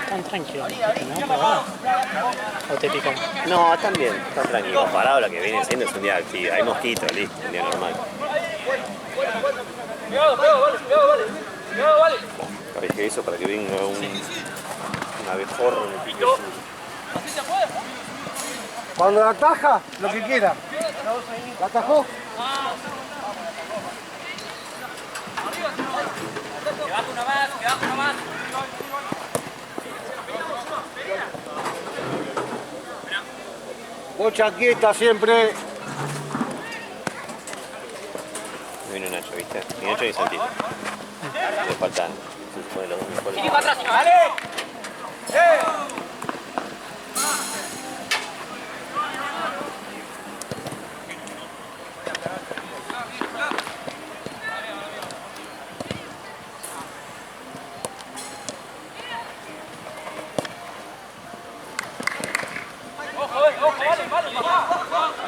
Están tranquilos, ¿no? ¿Pero o te pican? No, están bien, están tranquilos. Comparado a lo que viene siendo es un día activo. Hay mosquitos, listo, un día normal. Parece eso para que venga un abejorro en el pico. Cuando la ataja, lo que quiera. ¿La atajó? Que bajo una más. Bocha quieta siempre. Me vino Nacho, ¿viste? Ni Nacho ni Santito. Le faltan de los dos mejores. Sigue para atrás, ¡vale!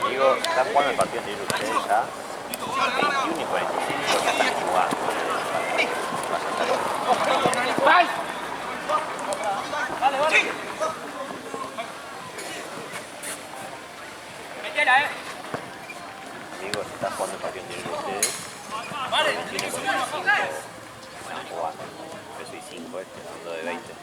Amigo, está jugando el partido anterior ustedes ya. 21 y 45 ya están jugando. Metela, Amigo, está jugando el partido anterior ustedes. 21 y 45 están jugando. Yo soy 5 ando de 20.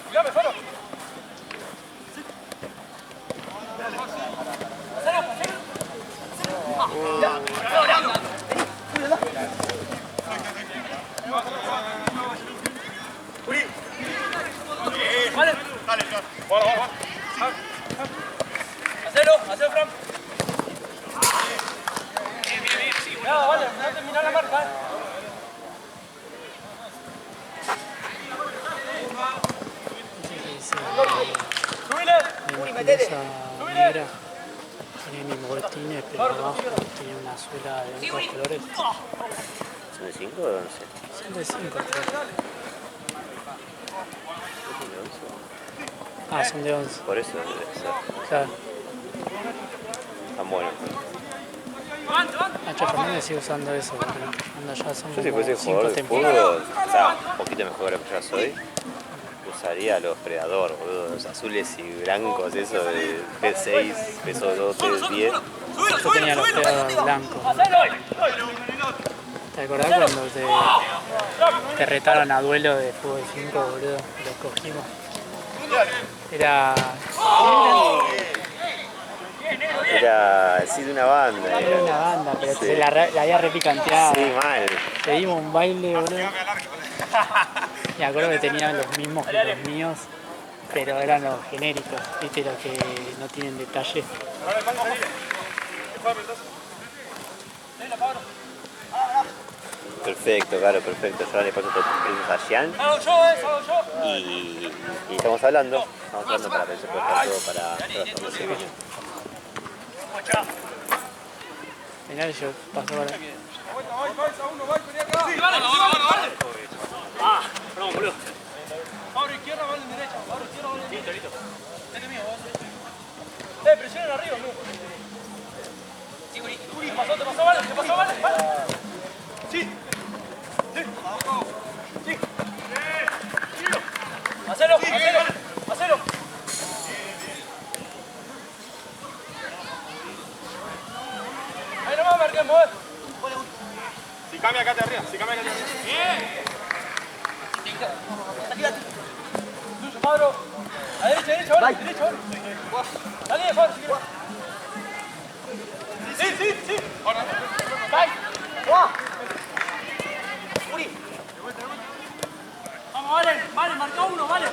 Cuidame, solo. Vale. Dale, vamos. Hacelo, Fran. Bien. Sí, vale, no terminar la marca. La blusa negra tenía mis botines, pero abajo tenía una suela de otros colores. ¿Son de 5 o de 11? Son de 5, creo. Ah, son de 11. Por eso debe ser. Claro. Están buenos. Nacho Fernández sigue usando eso, pero cuando ya son Yo si fuese 5 jugador de temporadas. fútbol, o sea, un poquito mejor de lo que ya soy, usaría los Predador, boludo, los azules y blancos, eso de P6, peso 2, 3, 10. Yo tenía los dedos blancos. ¿Te acordás cuando te retaron a duelo de fútbol 5, boludo? Los cogimos. Era Sí, de una banda. Era una banda, pero Sí. se la había repicanteado. Sí, mal. Le dimos un baile, boludo. Me acuerdo que tenían los mismos que los míos, pero eran los genéricos, viste, los que no tienen detalle. Perfecto, claro, perfecto. Yo ahora le paso todos los precios a Jean y estamos hablando para ver si puede estar todo para la formación. Mirá, yo paso ahora. Ah, perdón, boludo. Ahora izquierda, vale derecha. Ahora izquierda, vale derecha. Listo. Este mío, presionen arriba, amigo. Sí, Guri. ¿Te pasó, vale? Vale. Sí. Hacelo. Ahí nomás marquemos, Si cambia acá de arriba, Bien. Lucho, Pablo. A derecha, vale. Dale, Pablo, si quieres. Sí. Ahora. Uri. Vamos, vale, marca uno, vale.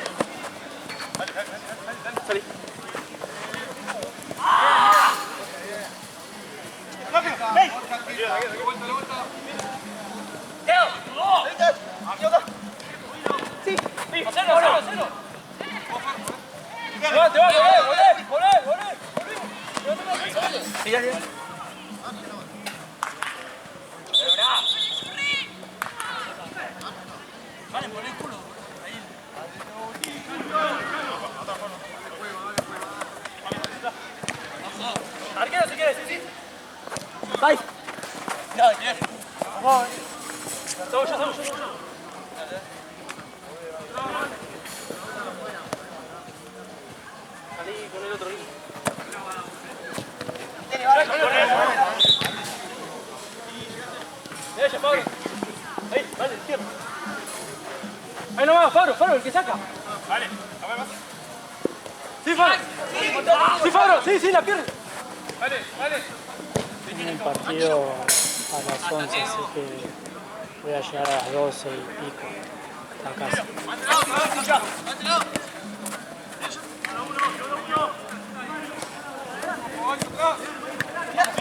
Salí. Hacelo. Te va, volé. Mira. Vale, poné el culo. Ahí. Estamos yo. Salí con el otro línea. Ella, Fabro. Ahí, vale, izquierda. Ahí nomás, Fabro, el que saca. Vale, a ver, sí, Fabro. Sí, Fabro, sí, la pierde. Vale. Tengo un partido a las 11, así que voy a llegar a las 12 y pico a casa.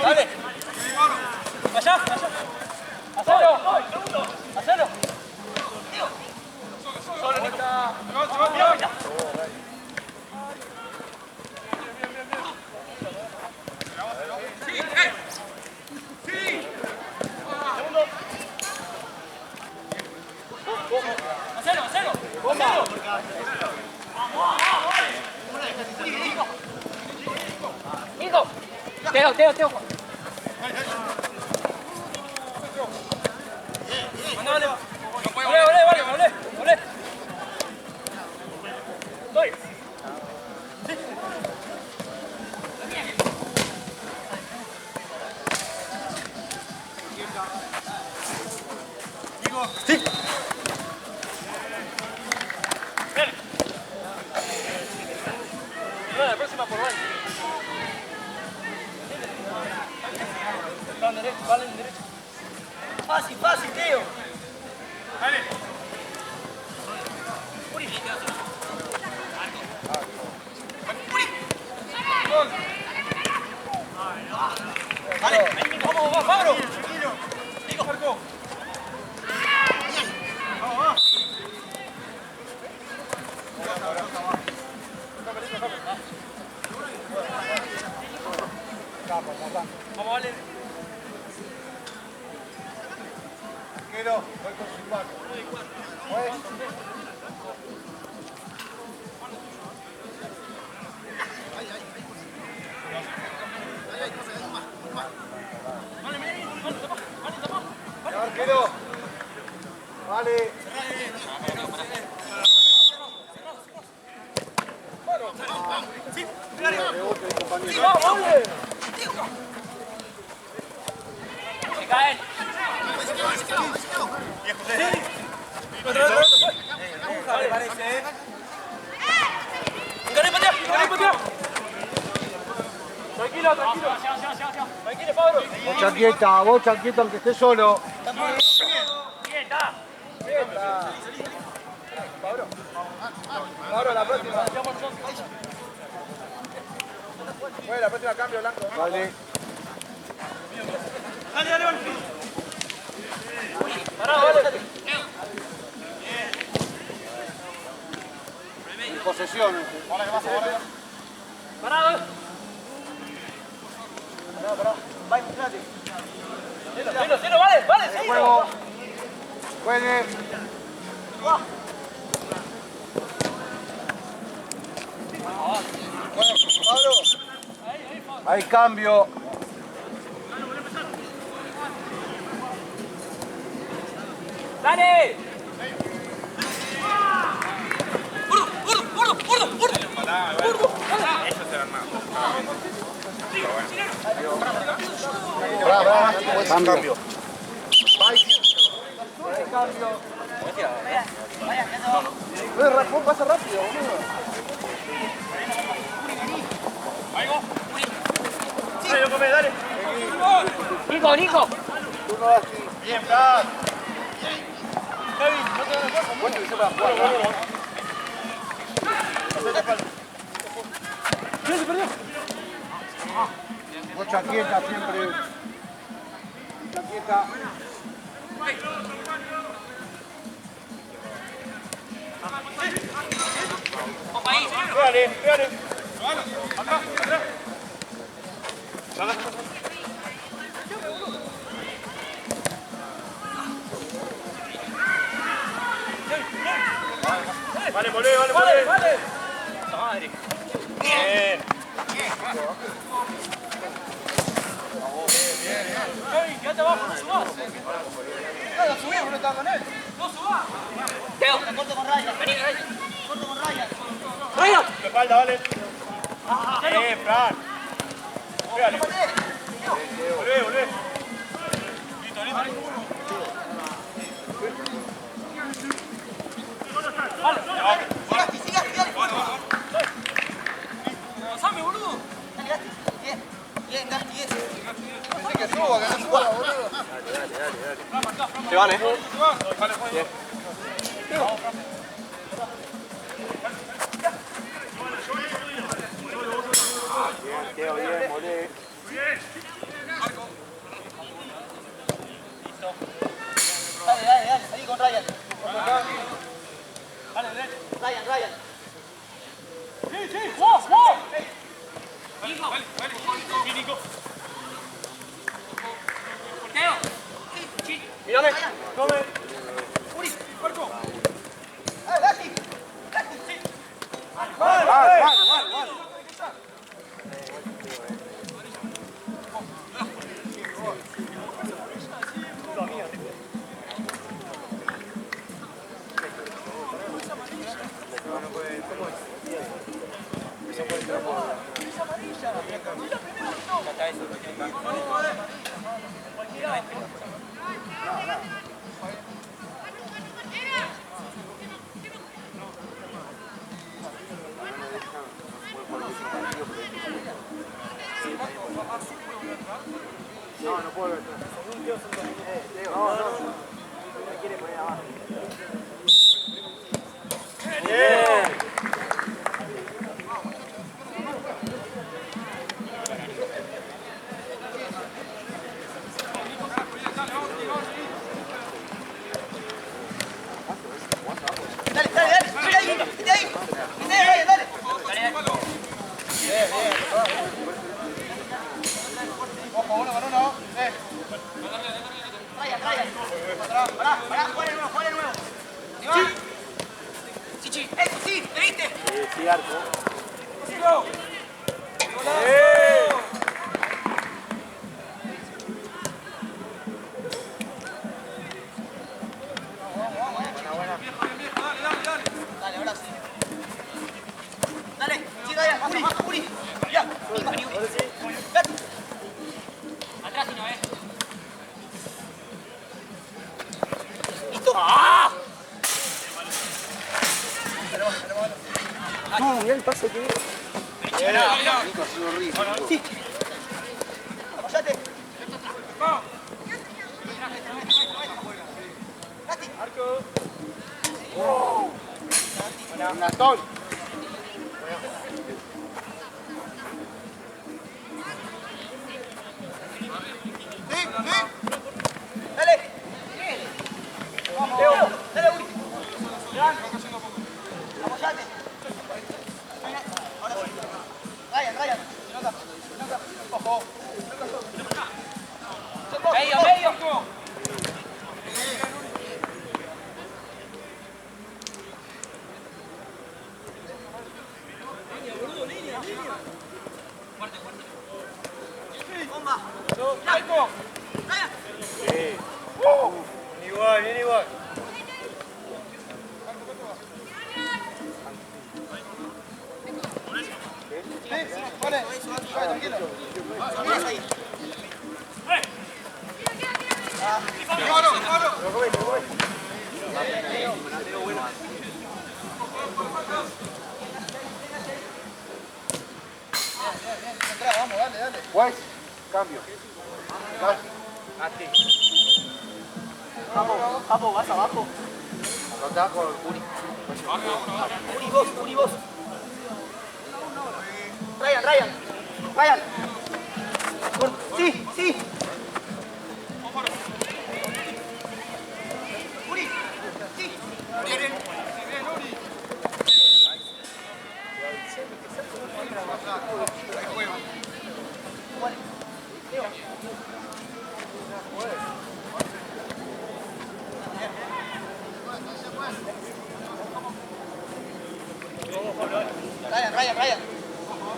Dale. Allá. Hacelo. Solo, Nico. Hacelo. Nico. Teo. Vale. Doy. Sí. La próxima por Vale. Vale en derecho. Fácil, Teo. Dale. Vale, vamos, Fabro. Nico, Marco. Vamos. Vamos, vale. Quiero, voy con su cuatro. Arquero. Vale. Se caen. Vale, parece. Patea. Tranquilo. Tranquilo, Pablo. Vos chanquieta, aunque esté solo. Quieta. Pablo, la próxima. Bueno, la próxima cambio, Blanco. Vale. Dale. Pará, vale. Posesión. Ahora que vas a ver. Parado. Pará. Va, inflate. Cero, vale, sí. Juego. Juegue. Pablo. Hay cambio. Dale. Cambio. Pasa rápido, boludo. Dale. Nico. Tú no vas así. Bien, Fran. Bueno, que sepa jugar. ¿Quién se perdió? Vos chaquieta siempre. Chaquieta. Pégale. Acá. Vale, volé. Madre. Bien. Kevin, quédate abajo, no subas. No, lo subimos, no estaba con él. No subas. Teo, te corto con Ryan. Vení, Ryan. Corto con Ryan. ¡Ryan! De espalda, vale. Fran. Pégale. Volvé, volvé. Listo, listo. ¡Pasame, boludo! Dale, Gasti. Bien. Bien, Gasti, bien. Pensé que suba, boludo. Se van, Bien. Bien, bien, molé. Dale, dale, dale. Salí con Ryan. Dale, derecho. Ryan, Ryan. ¡Sí, sí! ¡Wow, wow! ¡Nico! ¡Sí, Nico! ¡Teo! ¡Sí! Mírame. Tome. Uri. ¡Marco! Dale, Gasti. Gasti. Sí. Vale. No, no puedo ver. No, no. Me quiere poner abajo. Bien. Dale, dale, dale. Vete ahí. Vete ahí. Vete ahí, Ryan, dale. Bien, bien. Ojo, uno con uno. Ryan, Ryan. Pará, juega de nuevo, juega de nuevo. ¿Sí va? Sí, sí. ¡Eso sí! ¿Me viste? Sí, arco. ¡Nico! Dale, ahora sí. Dale, sí, Ryan. Uri, Uri. Ya, vení, Uri. Gasti. Atrás y no, Listo. ¡Ah! No, mirá el paso que dio. Nico ha sido horrible. Sí. Apoyate. Gasti. Gastón. Dale. Teo, dale, Uri. Apoyate. Ahora sí. Ryan. Ojo. ¡Medio, medio! Bomba. ¡Marco! Ryan. Sí. Bien igual. Sí, pone. Tranquilo. Mira ahí. Vamos, dale. Wise, cambio. Gasti. Papo, vas abajo. Contá con Uri. Uri, vos. Ryan. Sí. Uri, sí.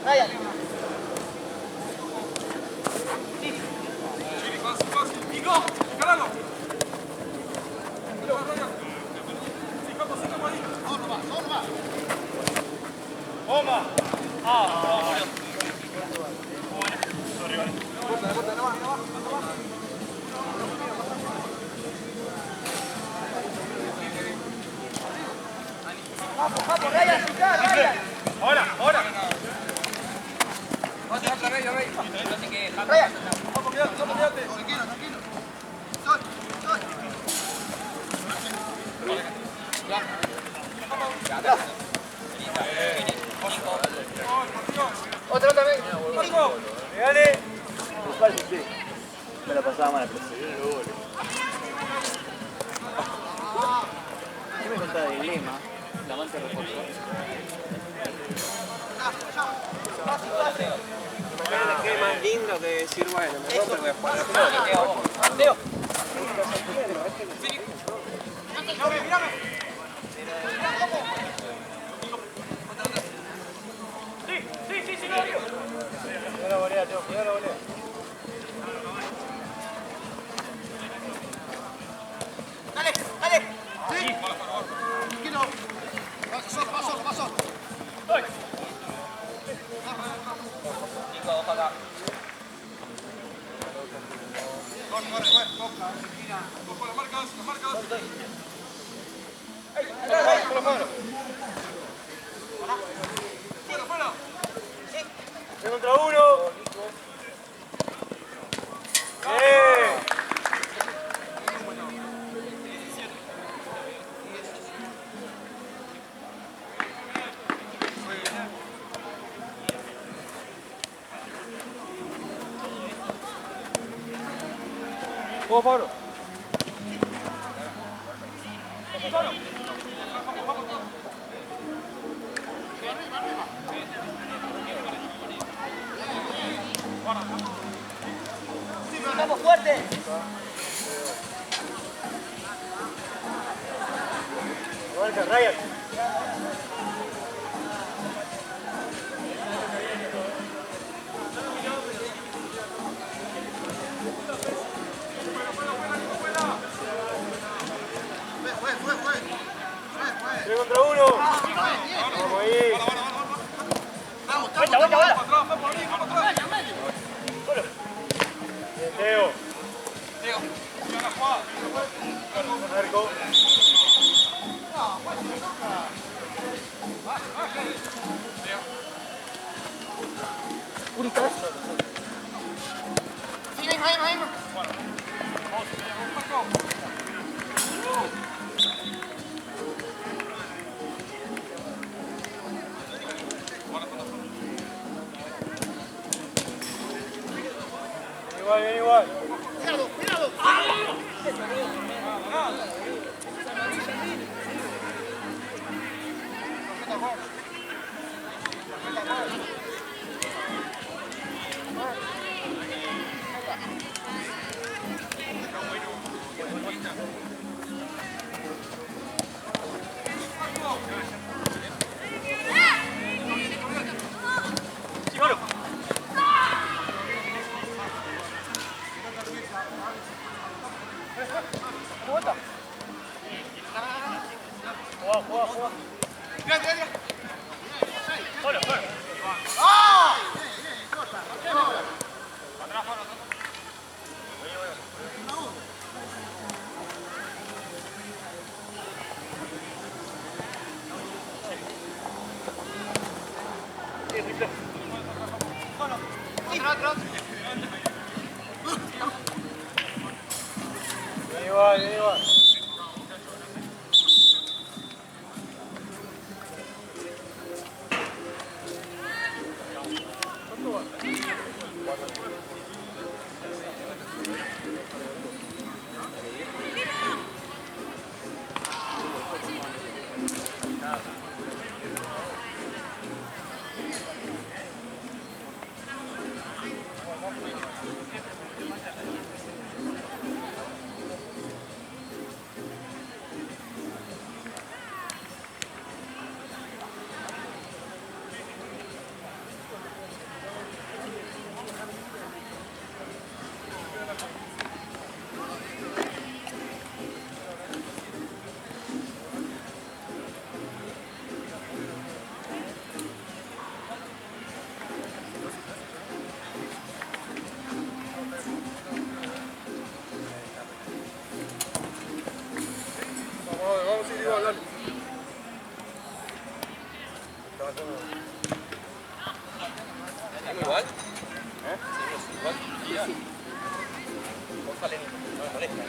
Ryan. Sí. Vamos, Ryan, Ryan. Ahora. Ryan. Vamos, quédate. Tranquilo. Sol. Otro también. Marco, pegale. Me la pasaba mal, pero se vieron los goles. ¿Qué me contaba de Lema? La manta reforzó. Imagínate que es más lindo que decir, bueno, me rompe, voy a jugar a la pelota. Teo. Sí, no, Diego. Cuidado la volea, Teo, cuidado la volea. Dale. Sí. Tranquilo. Paso. Nico, ojo acá. Ojo, las marcas. Fuera. Tres contra uno. Vamos, Pablo. Vamos fuerte. Avanza, Ryan. Tres contra uno. Vamos ahí. Vuelta. Bien, Teo. Marco. Sí, ahí. Igual. Juega. ¿Seguimos igual? ¿Seguimos igual? Porfa, Lenito, no me molesta.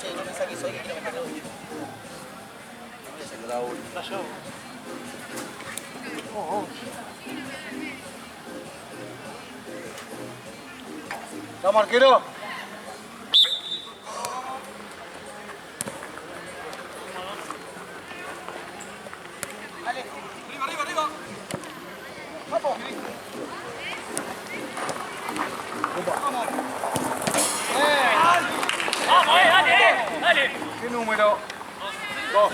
Che, no me saques hoy que quiero meter la última. ¿Estamos, arquero? Arriba. Vamos, dale. ¿Qué número? 2.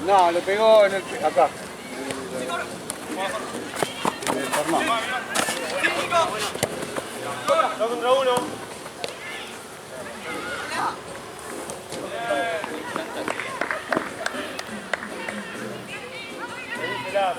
No, le pegó en el acá. Dos contra uno. Mirá.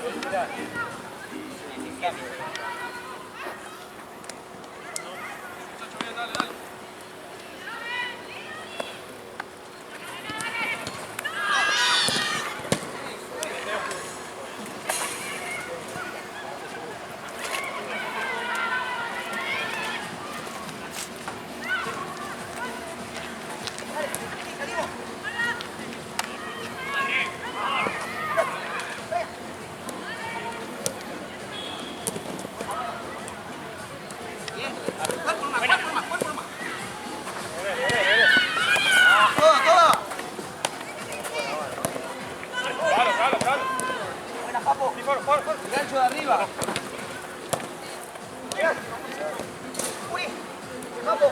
Gancho de arriba. Uy, Papo.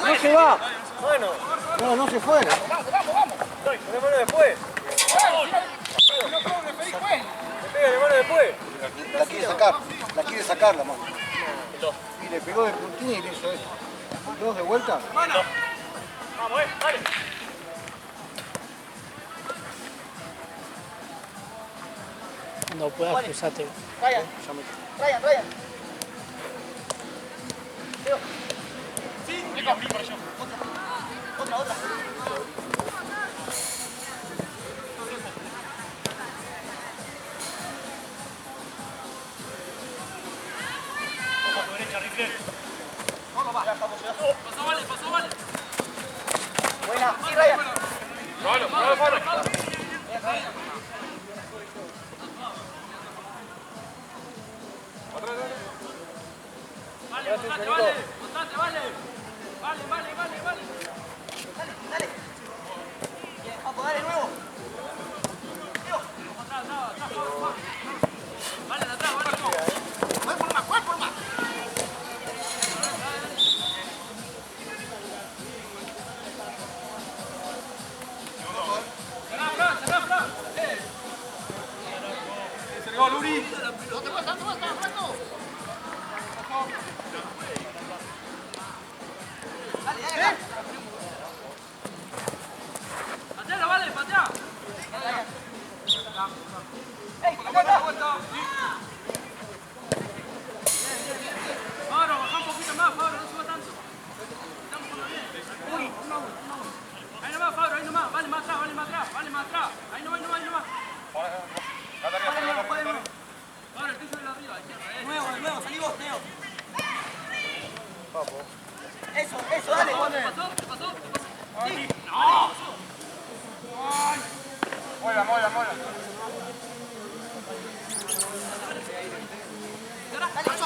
No se va. Bueno, No se fue. ponémoslo después. Me pega la mano después. La quiere sacar la mano. Y le pegó de puntín y le hizo eso. 2 de vuelta. Vamos, dale. Cuando puedas, cruzate. Ryan. Otra. Pasó, vale. Buena, sí, Ryan. Pablo. Vale. Dale. Bien, Papo, dale nuevo. Vale, atrás. ¿Cuál por más? Se le va Luri. Pateala, vale, patea. Fabro, baja un poquito más, Fabro, no suba tanto. Estamos con lo bien. Ahí nomás, Fabro, ahí nomás. Vale más atrás. Ahí nomás. Fabro, el piso de la arriba, izquierda, De nuevo, salí vos, Neo. Eso, dale. ¿Te pasó? Sí. ¡No! Mola.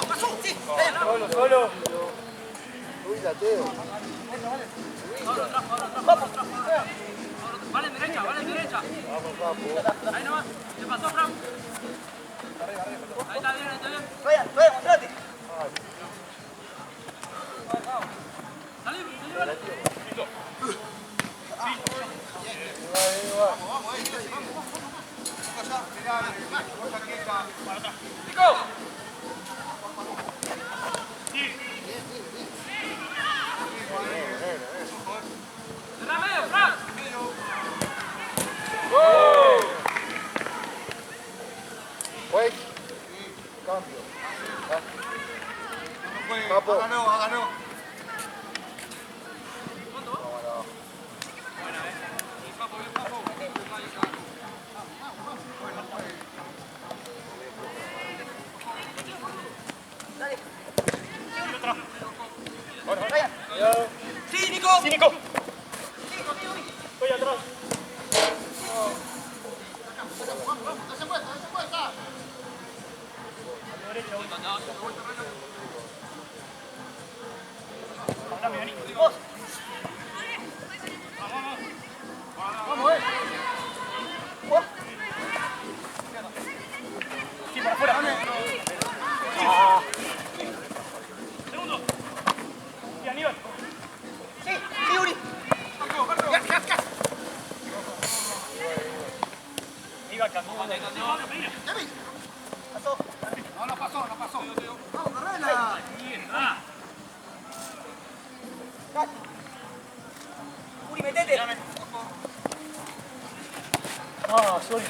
Pasó, sí. Solo. Uy, la Teo. Vale en derecha. Vamos, papu. Ahí nomás. ¿Te pasó, Fran? Ahí está bien. Ryan, mostrate. Salí, vale. Vamos, Wait. Cambio. Capo. Hágalo. Sí, Nico. Sí, Nico. Estoy atrás. Vos. Vos. Sí, para afuera. Segundo. Y Aníbal. Sí, sí, Uri. Iba camino. Pasó. No pasó. Vamos, carrera. Uri, metete. Ah, sorry.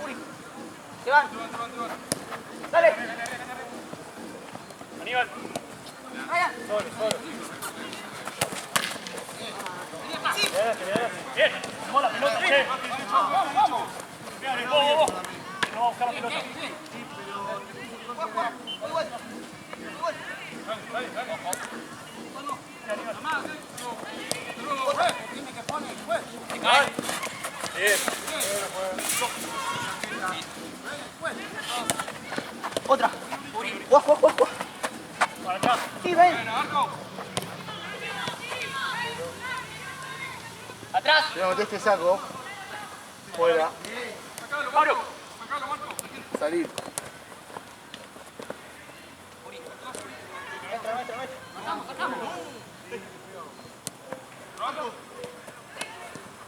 Uri. Se van. Dale. Aníbal. Vaya. Solo. Sí. Bien. Tomó la pelota. Bien. Vamos. Bien, vos. No, vamos a buscar la pelota. Igual. Bien. Otra. Guau. Para atrás. Sí, ven. Atrás. Mira, metí este saco. Fuera. Pablo. Salir.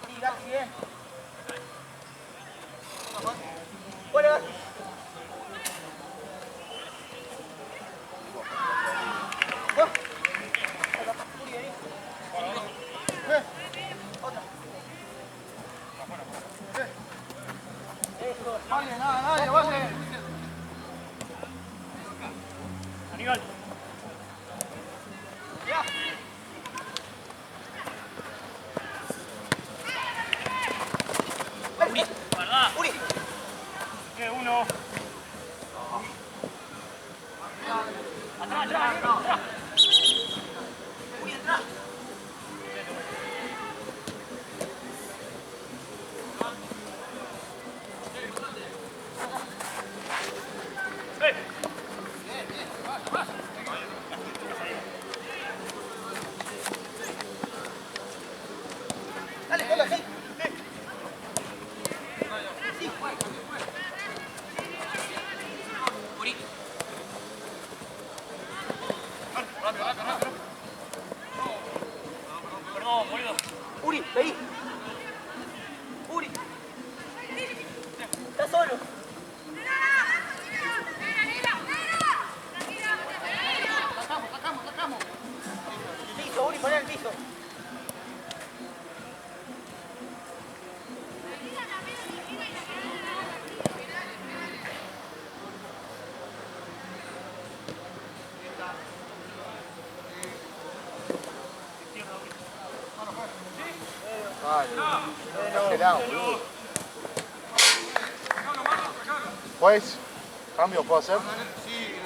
Sí, Gatti, bien. Bueno, Gatti. Uri, vení. Otra. Eso. Vale. Aníbal. Ya. Uri. Guardá. Uri. Que uno. Atrás. Uri, atrás. Dale, sí. Uri. Perdón, boludo. Uri, vení. Uri. Estás solo. Piso, Uri, poné el piso. Exagerado, boludo. Pues, cambio puedo hacer.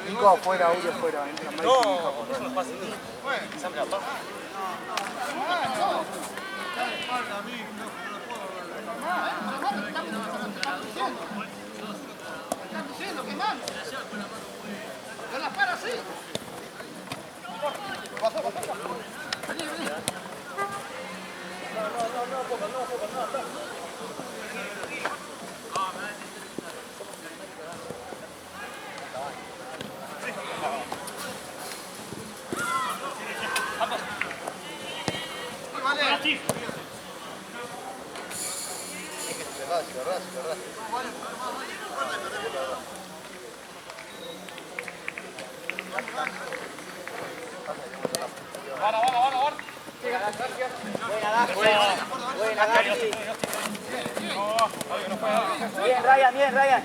Nico afuera, Uri afuera. Entra Mike y Nico. Eso no pasa. Siempre abajo. Buena, Gaby. Bien, Ryan, bien, Ryan.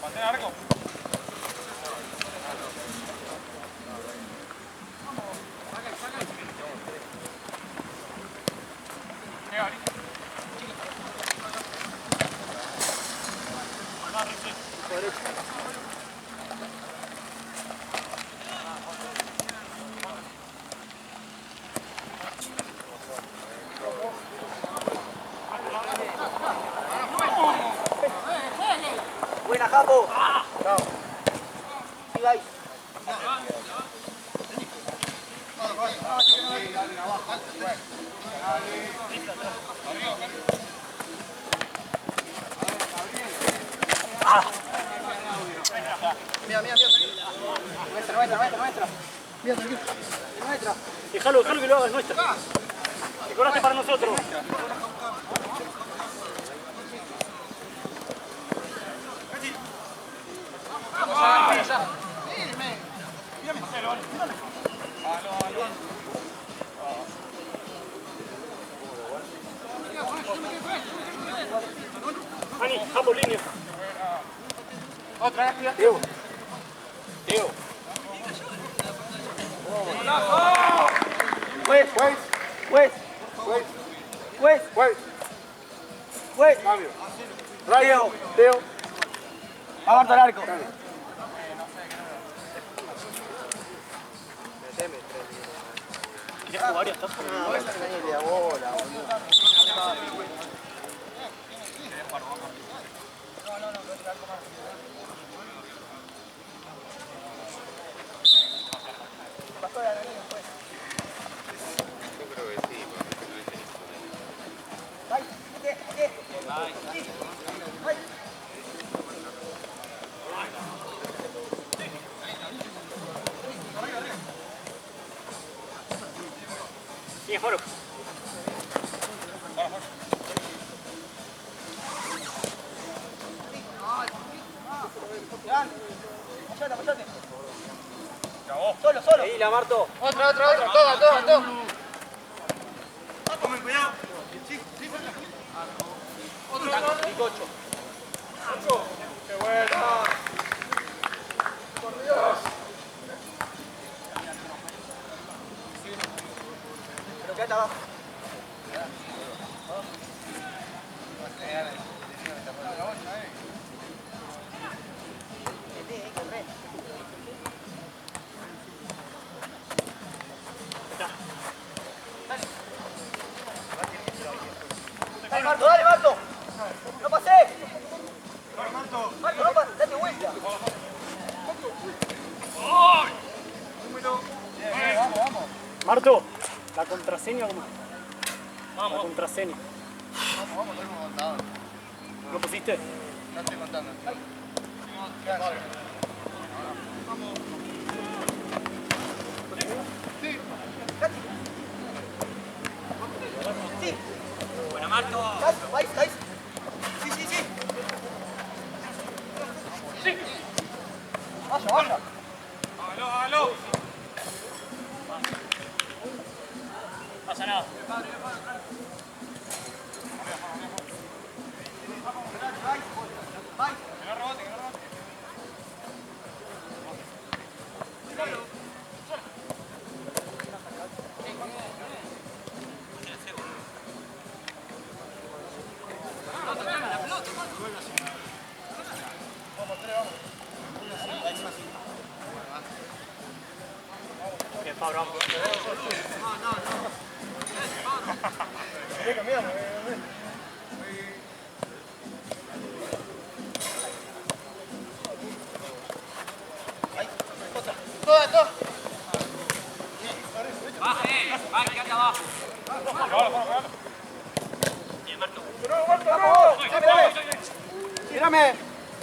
Mantén arco. Buena, Japo. Sí, ahí. Mira. Nuestra. Mira, tranquilo. Nuestra. Déjalo que lo haga, es nuestra. Decoraste para nosotros. Ani, Japo, línea. Otra, Diego. Wait. Cambio. Teo. Aguanta el arco. ¿Quieres jugar y estás? Yo creo que sí, porque no es Sí, Foro. Mochate. Solo. Ahí, la Marto. Otra. Todo. Tomen cuidado. Bicocho. Qué buena. Por Dios. Pero quédate abajo. Dale, Marto. No pasé. Marto, no pasé. Date vuelta. Marto, la contraseña, ¿cómo? Vamos. La contraseña. ¿Lo pusiste? No estoy contando. Sí. Buena, Marto. Vais. Sí. Sí. Vaya. Hágalo. Pasa nada. Vais. Que no rebote. Bien, Pablo, vamos. Todo. Baje, quédate abajo. Bien, Marto. Mírame.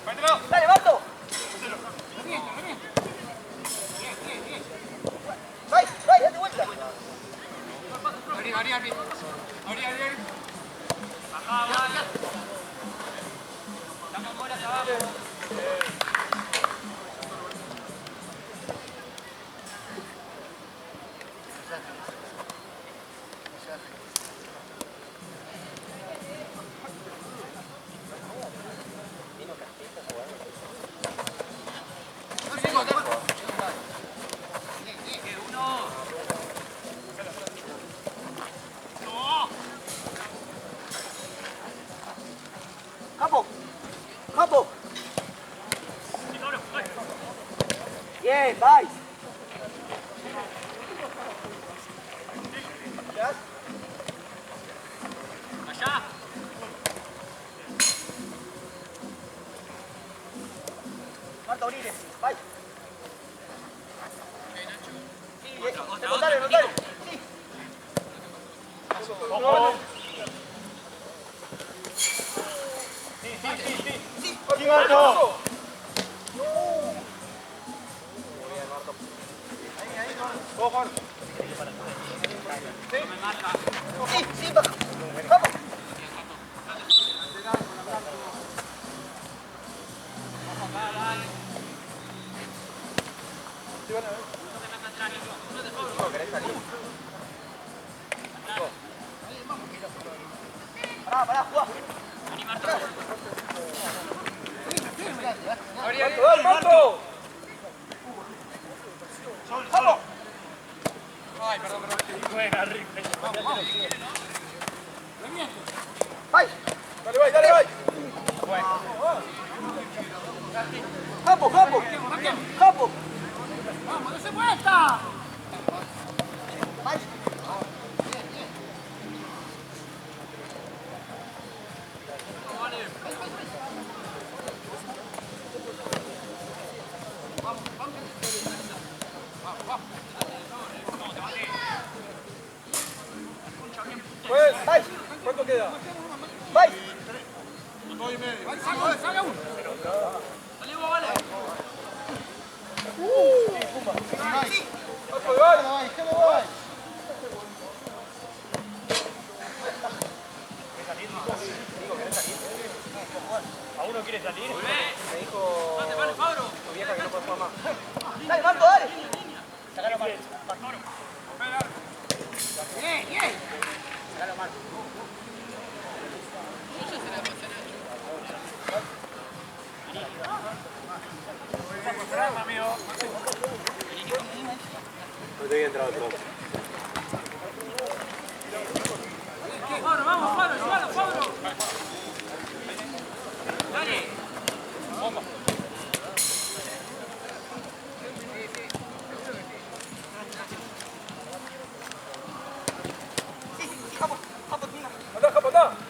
Mételo. Dale, Marto. Vai, date vuelta. Campo. Campo. Bien, vais. Allá. Marta, unire. Vai. Sí, rotale, rotale. Sí. Sí, sí, baja. Vamos. Pará, jugá. ¡Marco! ¡Vamos! Ay, perdón. Buena, Rick. ¡Vai! Dale. ¡Campo, campo! ¡Campo! ¡Vamos, dése vuelta! ¡Vai! Pues, ¡Vai! ¿cuánto queda? ¡Vai! Salga uno. Dale vos, vale. ¿A uno quiere salir? Me dijo tu vieja que no puede jugar más. ¡Dale, Marco, dale! Sacalo, Marco. Bien. Sacalo, Marco. No te había entrado todo. Vamos, Pablo. Dale.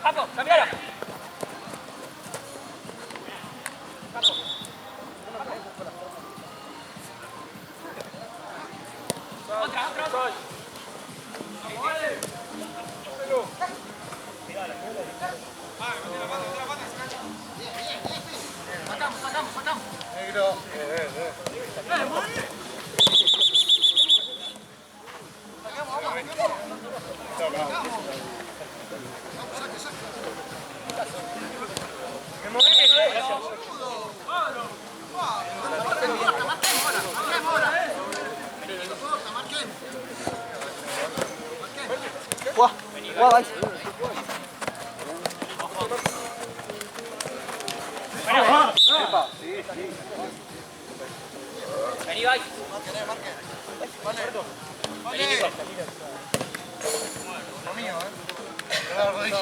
Capo, cambiala. Otra. Sacamos. Negro. Jugá, vai. Vení, vai. Lo mío, ¿eh? La rodilla.